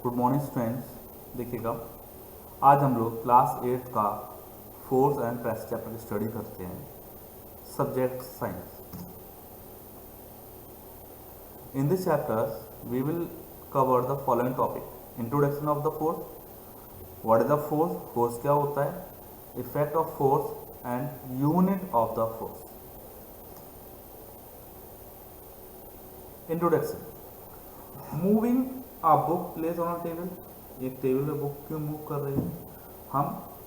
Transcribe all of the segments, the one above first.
Good morning students. देखिएगा, आज हम लोग क्लास 8 का फोर्स एंड प्रेस चैप्टर की स्टडी करते हैं, subject science. In this chapter we will cover the following topic: introduction of the force, what is the force, force क्या होता है, effect of force and unit of the force. Introduction: moving a book place on a table. एक table में book क्यों move कर रही है? हम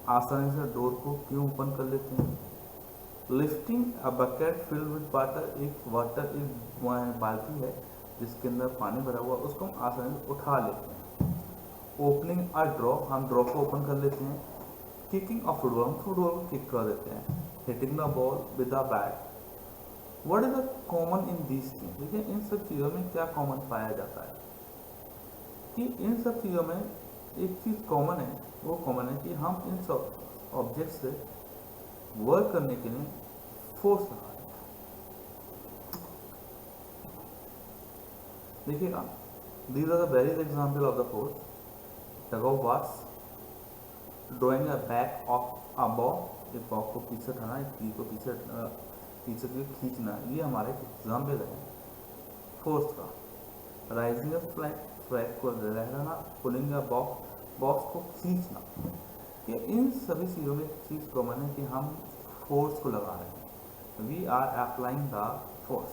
आसानी से डोर को क्यों ओपन कर लेते हैं? Lifting a bucket filled with water. एक बाल्टी है जिसके अंदर पानी भरा हुआ, उसको हम आसानी से उठा लेते हैं। ओपनिंग अ ड्रॉ, हम ड्रॉ को ओपन कर लेते हैं। किकिंग अ फुटबॉल, हम फुटबॉल को किक कर देते हैं। Hitting the ball with a bat. What is the common in these things? देखिए, इन सब चीज़ों में क्या कॉमन पाया जाता है कि इन सब चीज़ों में एक चीज़ कॉमन है, वो कॉमन है कि हम इन सब ऑब्जेक्ट से वर्क करने के लिए फोर्स लगा रहे हैं। देखिएगा, these are the various example of the force: tug of wars, drawing a back of a ball, एक बॉल को पीछे उठाना, एक की को पीछे की खींचना, ये हमारे एग्जाम्पल है फोर्स का। राइजिंग अ फ्लैग, फ्लैग को लहराना, पुलिंग अ बॉक्स को खींचना। ये इन सभी चीज़ों में एक चीज़ कॉमन है कि हम फोर्स को लगा रहे हैं। We are applying the force.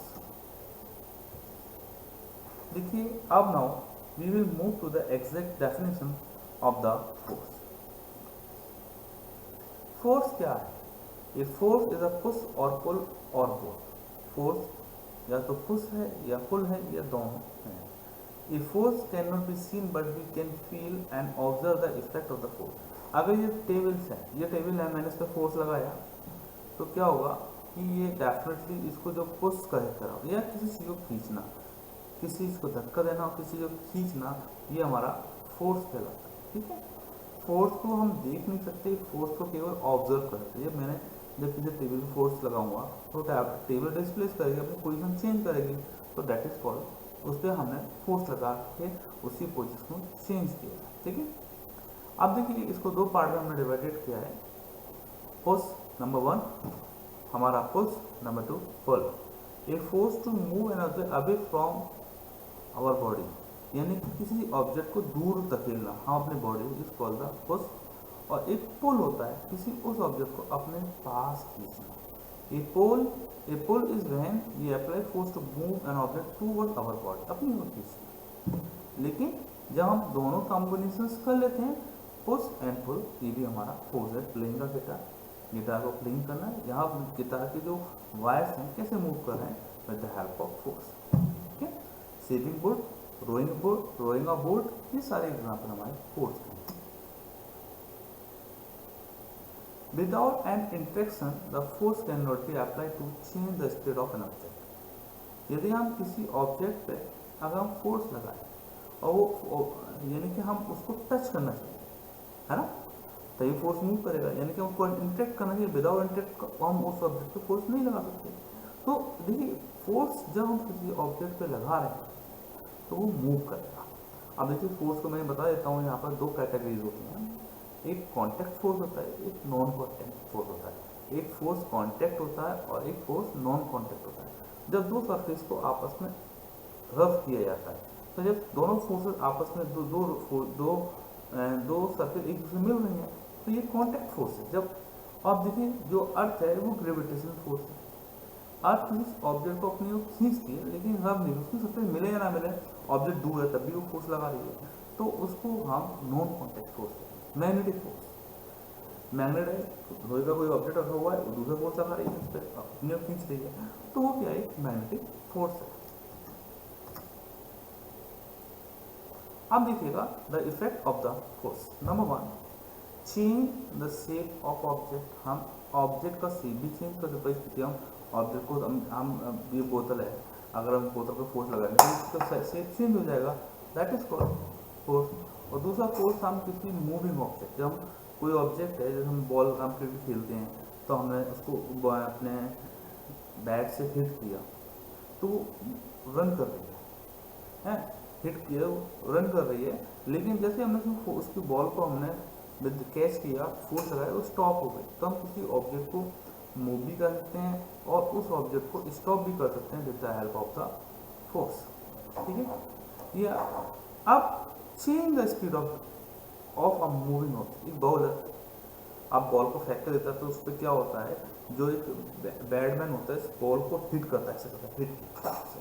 देखिए, अब now we will move to the exact definition of the force. Force क्या है? ये फोर्स इज अ पुश और पुल और बोथ। फोर्स या तो पुश है या पुल है या दोनों हैं। A force cannot be seen but we can feel and observe the effect of the force. अगर ये टेबल्स है, ये टेबल है, मैंने इस पर फोर्स लगाया तो क्या होगा कि ये डेफिनेटली इसको जो पुश करा या किसी चीज़ को खींचना, किसी चीज़ को धक्का देना और किसी चीज़ को खींचना, ये हमारा फोर्स कहलाता है। ठीक है, फोर्स को हम देख नहीं सकते, फोर्स को केवल ऑब्जर्व कर सकते हैं। मैंने जब किसी टेबल पर फोर्स लगाऊंगा तो टेबल डिस्प्लेस करेगी, अपनी पोजीशन चेंज करेगी, तो दैट इज कॉल्ड, उस पर हमने फोर्स लगा के उसी पोजीशन को चेंज किया। ठीक है, अब देखिए, इसको दो पार्ट में हमने डिवाइडेड किया है। पुश नंबर 1 हमारा push, number 2 pull. A force to move an object away from our body, यानी कि किसी ऑब्जेक्ट को दूर धकेलना, हम अपनी body is called the push. और एक पुल होता है किसी उस ऑब्जेक्ट को अपने पास खींचना। A pull is when we apply force to move an object towards our body, अपनी ओर खींचना। लेकिन जब हम दोनों कॉम्बिनेशंस कर लेते हैं, पुश एंड पुल, ये भी हमारा फोर्स है। प्लेइंग का गिटार को प्लेइंग करना है, यहाँ गिटार के जो वायर्स हैं कैसे मूव कर रहे हैं, with the help of force. ठीक है, saving board, rowing a boat, ये सारे एग्जाम्पल हमारे फोर्स के। Without an interaction, the force cannot be applied to change the state of an object. यदि हम किसी ऑब्जेक्ट पे अगर हम फोर्स लगाए और वो यानी कि हम उसको टच करना चाहिए, है ना, तो ये फोर्स मूव करेगा, यानी कि उसको इंटरेक्ट करना चाहिए। विदाउट इंटरेक्ट हम उस ऑब्जेक्ट पे फोर्स नहीं लगा सकते। तो देखिए, फोर्स जब हम किसी ऑब्जेक्ट पे लगा रहे हैं तो वो मूव करेगा। अब देखिए, फोर्स को मैं बता देता हूँ, यहाँ पर दो कैटेगरीज होती हैं। एक कॉन्टैक्ट फोर्स होता है, एक नॉन कॉन्टैक्ट फोर्स होता है। एक फोर्स कॉन्टैक्ट होता है और एक फोर्स नॉन कॉन्टैक्ट होता है। जब दो सरफेस को आपस में रफ किया जाता है, तो जब दोनों फोर्सेस आपस में दो सरफेस एक दूसरे मिल रही हैं, तो ये कॉन्टैक्ट फोर्स है। जब आप देखिए, जो अर्थ है वो ग्रेविटेशनल फोर्स है। अर्थ किसी ऑब्जेक्ट को अपनी ओर खींचती है, लेकिन रब नहीं, उसकी सरफेस मिले या ना मिले, ऑब्जेक्ट दूर है तब भी वो फोर्स लगा रही है, तो उसको हम नॉन कॉन्टैक्ट फोर्स कहते हैं। मैग्नेटिक फोर्स, मैग्नेट है, लोहे का कोई ऑब्जेक्ट रखा हुआ है, वो दूसरा फोर्स लगा रही है, उस पर अपनी ओर खींच रही है, तो वो क्या है, मैग्नेटिक फोर्स है। अब देखिएगा the effect of the force. Number 1, change the shape of object. हम ऑब्जेक्ट का शेप भी चेंज कर सकते हैं। हम ऑब्जेक्ट को हम ये बोतल है, अगर हम बोतल को फोर्स लगाएंगे तो इसका शेप चेंज हो जाएगा, दैट इज कॉल्ड फोर्स। और दूसरा फोर्स, हम किसी मूविंग ऑब्जेक्ट, जब हम कोई ऑब्जेक्ट है, जैसे हम बॉल हम क्रिकेट खेलते हैं, तो हमने उसको अपने बैट से हिट किया तो रन कर रही है, हिट किया, रन कर रही है, लेकिन जैसे हमने उसकी बॉल को हमने विद कैच किया, फोर्स लगाया, वो स्टॉप हो गई। तो हम किसी ऑब्जेक्ट को मूव भी कर सकते हैं और उस ऑब्जेक्ट को स्टॉप भी कर सकते हैं with the help of the force. ठीक है। या अब change the speed of a moving object. एक बॉल है, आप बॉल को फेंक कर देता है तो उस पर क्या होता है, जो एक बैटमैन होता है इस बॉल को हिट करता है, ऐसे करता है, हिट किया से,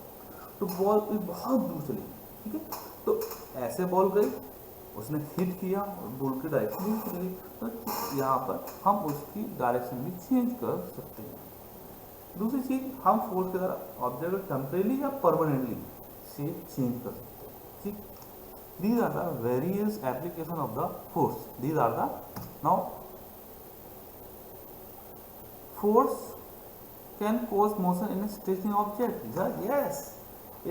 तो बॉल बहुत दूर चली गई। ठीक है, तो ऐसे बॉल गई, उसने हिट किया और बॉल की डायरेक्शन भी चली गई। तो यहाँ पर हम उसकी डायरेक्शन भी चेंज कर सकते हैं। दूसरी चीज, हम फोर्स के द्वारा ऑब्जेक्ट को टेम्परेली या परमानेंटली शेप चेंज कर सकते हैं। ठीक, these are the various application of the force. These are the now force can cause motion in a stationary object. Yes,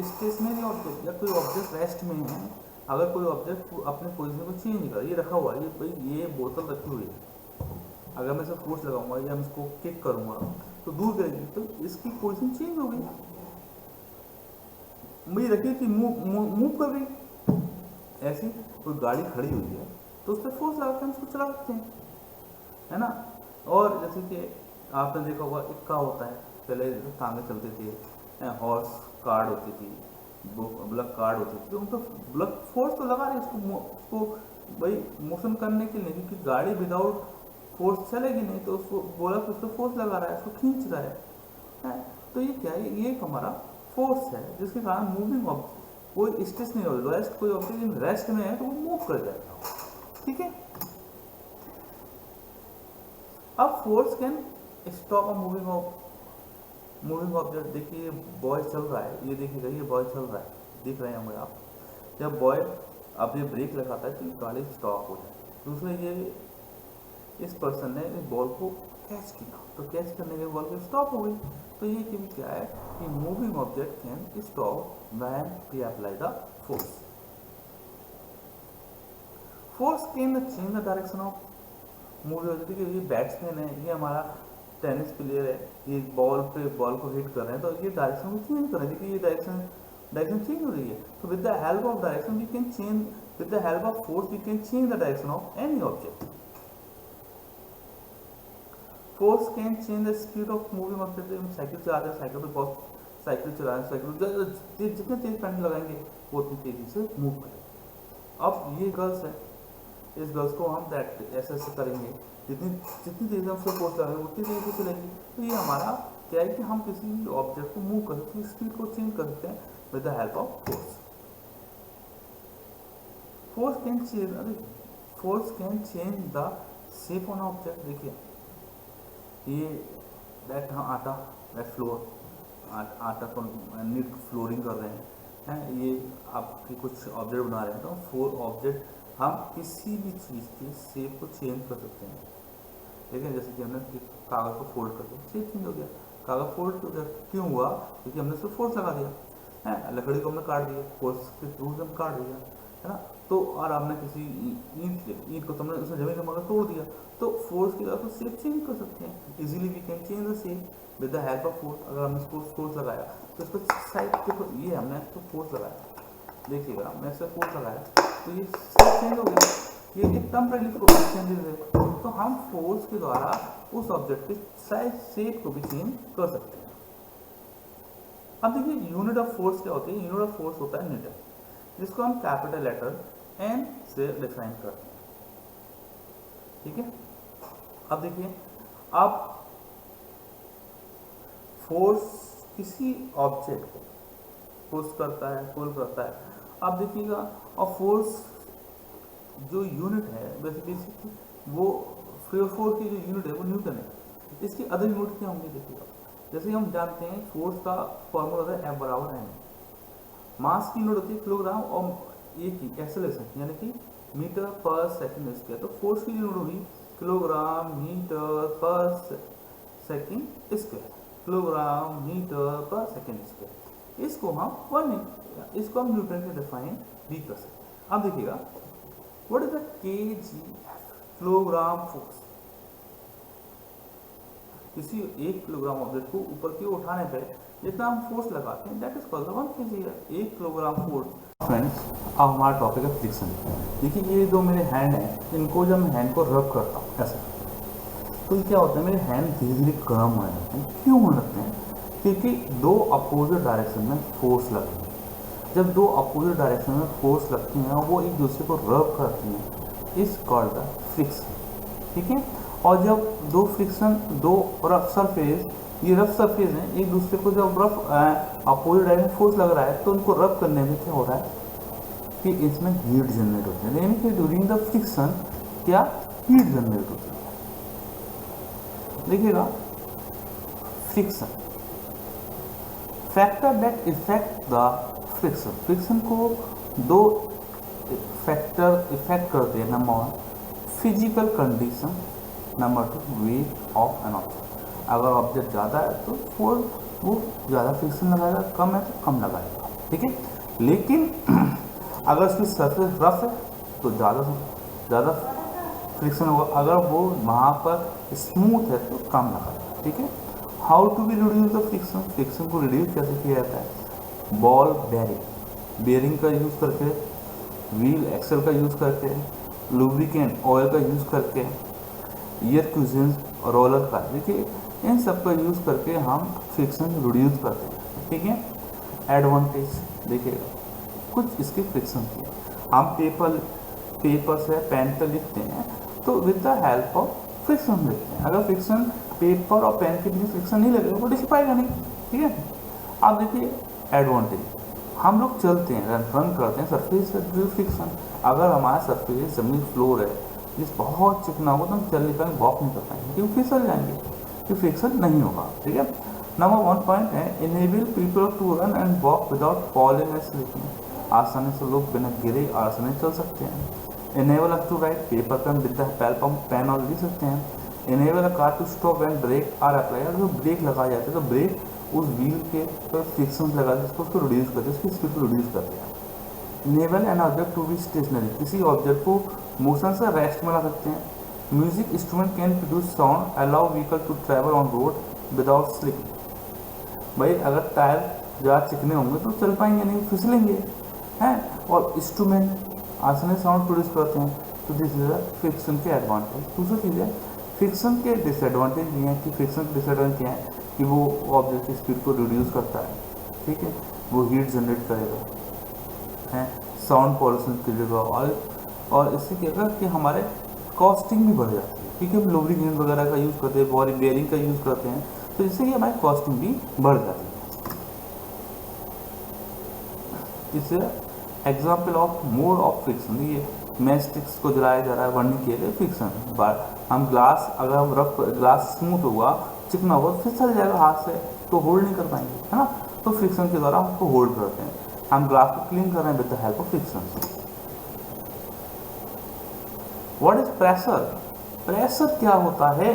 stationary object या कोई ऑब्जेक्ट रेस्ट में है, अगर कोई ऑब्जेक्ट अपने पोजीशन को चेंज कर, ये रखा हुआ है, ये भाई ये बोतल रखी हुई है, अगर मैं इसे फोर्स लगाऊंगा या मैं इसको किक करूंगा तो दूर करेगी, तो इसकी पोजीशन चेंज हो गई, मुझे रखी थी मूव कर गई। ऐसी कोई गाड़ी खड़ी हुई है तो उस पर फोर्स लगाकर हम उसको चला सकते हैं, है ना। और जैसे कि आपने देखा होगा इक्का होता है, पहले टांगे चलते थे, हॉर्स कार्ड होती थी, ब्लक कार्ड होती थी, तो उनको ब्लक फोर्स तो लगा रहे उसको भाई मोशन करने के लिए, क्योंकि गाड़ी विदाउट फोर्स चलेगी नहीं, तो उसको बोला कि उसको फोर्स लगा रहा है, उसको खींच रहा है। तो ये क्या है, ये एक हमारा फोर्स है जिसके कारण मूविंग ऑब्जेक्ट, कोई स्टेशनरी हो, रेस्ट कोई ऑब्जेक्ट रेस्ट में है तो वो मूव कर जाएगा। ठीक है, अब force can stop a moving object. देखिए बॉय चल रहा है, ये देखिएगा, ये बॉय चल रहा है, दिख रहे होंगे आप। जब बॉय अब ये ब्रेक लगाता है तो गाड़ी स्टॉप हो जाए। दूसरा, ये इस पर्सन ने इस बॉल को कैच किया, तो कैच करने के बॉल को स्टॉप हो गई। तो ये क्या है कि moving object can stop when we apply the force. Force can change the direction of moving object. ये बैट्समैन है, ये हमारा टेनिस प्लेयर है, ये बॉल को हिट कर रहे हैं, तो ये डायरेक्शन को चेंज कर रहे हैं। देखिए ये डायरेक्शन चेंज हो रही है। तो with the help of direction we can change, with the help of force we can change the direction of any object. Force can change the speed of moving object. हम cycle चलाते हैं, cycle पे बहुत cycle चला रहे हैं, cycle जितने तेज pedal लगाएंगे वो उतनी तेजी से मूव करेगा। अब ये गर्ल्स है, इस गर्ल्स को हम ऐसे करेंगे, जितनी तेजी हम उसको फोर्स लगाएंगे उतनी तेजी से चलेगी। तो ये हमारा क्या है कि हम किसी भी ऑब्जेक्ट को मूव कर सकते हैं, स्पीड को चेंज कर सकते हैं with the help of force. Force can change the shape on object. देखिए ये दैट आटा, दैट फ्लोर, आटा को नीट फ्लोरिंग कर रहे हैं, ये आपके कुछ ऑब्जेक्ट बना रहे हैं, तो फोर ऑब्जेक्ट हम किसी भी चीज़ की शेप को चेंज कर सकते हैं। लेकिन जैसे कि हमने कागज़ को फोल्ड कर दिया, शेप चेंज हो गया, कागज़ फोल्ड हो गया, क्यों हुआ, क्योंकि हमने उसको फोर्स लगा दिया है, लकड़ी को हमने काट दिया, फोर्स के थ्रू हम काट दिया, है ना। तो और आपने किसी ईंट को तुमने उसमें जमीन में मगर तोड़ दिया, तो फोर्स की तरफ शेप चेंज कर सकते हैं easily. We can change the shape with the help of force. अगर हमने इसको फोर्स लगाया तो इसको साइड देखो, ये हमने इसको फोर्स लगाया, देखिएगा मैं इससे फोर्स लगाया तो ये शेप चेंज हो गया, ये एक टेम्परेरी चेंजेस है। तो हम फोर्स के द्वारा उस ऑब्जेक्ट के साइज शेप को भी चेंज कर सकते हैं। अब देखिए यूनिट ऑफ फोर्स क्या होती है। यूनिट ऑफ फोर्स होता है न्यूटन, जिसको हम कैपिटल लेटर एन से डिफाइन करते हैं। ठीक है, अब देखिए, अब फोर्स किसी ऑब्जेक्ट को पुश करता है, पुल करता है। अब देखिएगा, और फोर्स जो यूनिट है बेसिकली वो फोर्स की जो यूनिट है वो न्यूटन है। इसकी अदर यूनिट क्या होंगी देखिएगा, जैसे हम जानते हैं फोर्स का फॉर्मूला होता है F बराबर एम। मास की यूनिट होती है किलोग्राम और ए की एक्सेलरेशन यानी कि मीटर पर सेकंड स्क्वायर। तो फोर्स की यूनिट होगी किलोग्राम मीटर पर सेकंड स्क्वायर, किलोग्राम मीटर पर सेकंड स्क्वायर। इसको हम न्यूटन के डिफाइन भी कर सकते हैं। अब देखिएगा, what is the kgf, kilogram force. किसी 1 किलोग्राम ऑब्जेक्ट को ऊपर की ओर उठाने पे जितना हम फोर्स लगाते हैं that is called the 1 kgf। 1 kilogram force friends, अब हमारा टॉपिक है फ्रिक्शन। देखिए ये जो मेरे हैंड है, इनको जब मैं हैंड को रब करता हूँ ऐसे, तो ये क्या होता है, मेरे हैंड धीरे धीरे गर्म होने लगते हैं। क्यों होने लगते हैं? क्योंकि दो अपोजिट डायरेक्शन में फोर्स लगती है। जब दो अपोजिट डायरेक्शन में फोर्स लगती हैं और वो एक दूसरे को रब करती हैं, इस कॉल्ड द फ्रिक्शन। ठीक है। और जब दो फ्रिक्शन, दो रफ सरफेस, ये रफ सरफेस है, एक दूसरे को जब रफ अपोजिट डायरेक्शन फोर्स लग रहा है, तो उनको रब करने में क्या हो रहा है कि इसमें हीट जनरेट होती है। यानी कि ड्यूरिंग द फ्रिक्शन क्या हीट जनरेट होती है। देखिएगा, friction factor that effect the friction. Friction को दो फैक्टर इफेक्ट करते हैं। Number one, physical condition. Number two, weight of an object. अगर ऑब्जेक्ट ज़्यादा है तो वो ज़्यादा फ्रिक्शन लगाएगा, कम है तो कम लगाएगा। ठीक है। लेकिन अगर उसकी सरफेस रफ है तो ज़्यादा फ्रिक्शन होगा, अगर वो वहाँ पर स्मूथ है तो कम लगाएगा। ठीक है। How to be reduce the friction. Friction को रिड्यूस कैसे किया जाता है? बॉल बेयरिंग का यूज़ करके, व्हील एक्सल का यूज़ करके, लुब्रिकेंट ऑयल का यूज़ करके, एयर क्यूजेंस रोलर का, देखिए इन सब का यूज़ करके हम फ्रिक्शन रिड्यूस करते हैं। ठीक है। एडवांटेज देखिएगा, कुछ इसके फ्रिक्शन की, हम पेपर से पेन पर लिखते हैं तो with the help of friction लिखते हैं। अगर फ्रिक्शन पेपर और पेन के बीच फ्रिक्शन नहीं लगेगा तो लिख पाएगा नहीं। ठीक है। आप देखिए एडवांटेज, हम लोग चलते हैं, रन करते हैं, सरफेस से फ्रिक्शन, अगर हमारा सरफेस जमीन फ्लोर है जिस बहुत चिकना होगा तो हम चल नहीं पाएंगे, वॉक नहीं कर पाएंगे, क्योंकि फिसल जाएंगे, क्योंकि फ्रिक्शन नहीं होगा। ठीक है। नंबर वन पॉइंट है, enable people to run and walk without falling and slipping. आसानी से लोग बिना गिरे आसानी चल सकते हैं। Enable us to write, paper पे हम with the help of pen और लिख सकते हैं। Enable a car to stop and brake are apply. अगर जो ब्रेक लगाए जाते हैं तो ब्रेक उस व्हील के पर फ्रिक्शन लगा के उसको रिड्यूस करते हैं, उसकी स्पीड को रिड्यूस करते हैं। Enable an object to be stationary, किसी ऑब्जेक्ट को मोशन से रेस्ट में ला सकते हैं। Music instrument can produce sound, allow vehicle to travel on road without slipping. भाई अगर टायर ज़्यादा चिकने होंगे तो चल पाएंगे नहीं, फिसलेंगे हैं। और इंस्ट्रूमेंट आसानी से साउंड प्रोड्यूस करते हैं, तो दिस इज फ्रिक्शन के एडवांटेज। दूसरी चीज़ है फ्रिक्शन के डिसएडवांटेज ये हैं कि फ्रिक्शन के डिसएडवांटेज क्या है कि वो ऑब्जेक्ट की स्पीड को रिड्यूस करता है। ठीक है। वो हीट जनरेट करेगा, हैं, साउंड पॉल्यूशन करेगा, और इससे क्या होगा कि हमारे कॉस्टिंग भी बढ़ जाती है, क्योंकि हम लुब्रिकेंट वगैरह का यूज़ करते हैं, बॉडी बेयरिंग का यूज़ करते हैं, तो इससे कि हमारी कॉस्टिंग भी बढ़ जाती है। इससे example of mode of friction, ये मैस्टिक्स को जलाया जा रहा है वर्णन किए गए फ्रिक्शन। हम ग्लास, अगर हम रफ ग्लास स्मूथ होगा, चिकना होगा, फिसल जाएगा हाथ से, तो होल्ड नहीं कर पाएंगे, है ना। तो फ्रिक्शन के द्वारा हमको होल्ड करते हैं। हम ग्लास को क्लीन कर रहे हैं with the help of friction. What is pressure? Pressure क्या होता है?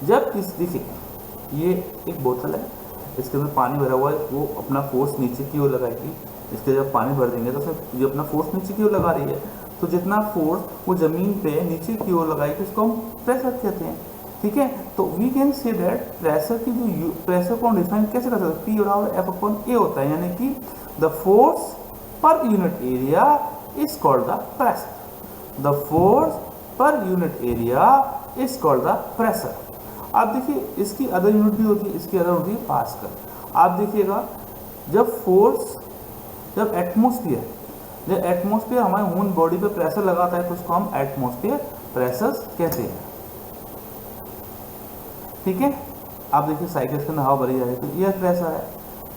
जब देखिए ये एक बोतल है, इसके अंदर पानी भरा हुआ है, वो अपना फोर्स नीचे की ओर लगाएगी, इसके जब पानी भर देंगे तो ये अपना फोर्स नीचे की ओर लगा रही है, तो जितना फोर्स वो जमीन पे नीचे की ओर लगाएगी उसको हम प्रेशर कहते हैं। ठीक है। तो we can say that pressure की जो प्रेशर को हम डिफाइन कैसे कर सकते हैं, पी बराबर एफ अपॉन ए होता है, यानी कि the force per unit area is called the pressure. The force per unit area is called the pressure. आप देखिए इसकी अदर यूनिट भी होती है, इसकी अदर होती है पास्कल। आप देखिएगा जब फोर्स, जब एटमॉस्फेयर हमारे ह्यूमन बॉडी पे प्रेशर लगाता है तो उसको हम एटमॉस्फेयर प्रेशर कहते हैं। ठीक है। आप देखिए साइकिल के अंदर हवा भरी जा रही है तो यह प्रेशर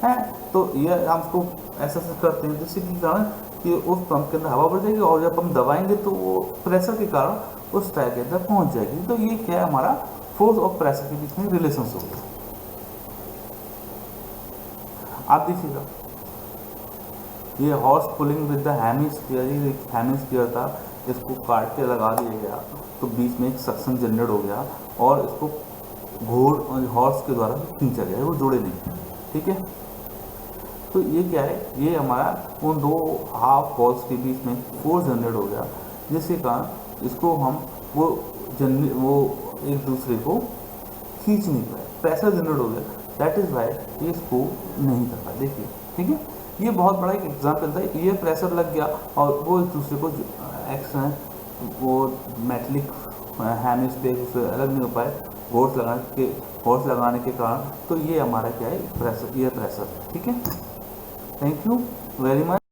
है, तो यह हम उसको ऐसा करते हैं जिससे कि कारण कि उस पंप के अंदर हवा भर जाएगी, और जब हम दबाएंगे तो वो प्रेशर के कारण उस टायर के अंदर पहुंच जाएगी। तो ये क्या है, हमारा फोर्स और प्रेशर के बीच में रिलेशंस होगा। आप देखिएगा ये horse pulling with the hemisphere, ये हेमिस्फीयर था, इसको काट के लगा दिया गया तो बीच में एक सक्शन जनरेट हो गया और इसको घोड़ हॉर्स के द्वारा खींचा गया, वो जोड़े नहीं। ठीक है। तो ये क्या है, ये हमारा उन दो हाफ बॉल्स के बीच में फोर्स जनरेट हो गया, जिसके कारण इसको हम वो एक दूसरे को खींच नहीं पाए, प्रेशर जनरेट हो गया। दैट इज वाई ये इसको नहीं कर पाए। देखिए ठीक है। ये बहुत बड़ा एक एग्जाम्पल था, ईयर प्रेशर लग गया और वो एक दूसरे को एक्स है वो मेटलिक हेमिस्फीयर से अलग नहीं हो पाए फोर्स लगाने के कारण। तो ये हमारा क्या है, प्रेशर, ईयर प्रेशर। ठीक है, थैंक यू वेरी मच।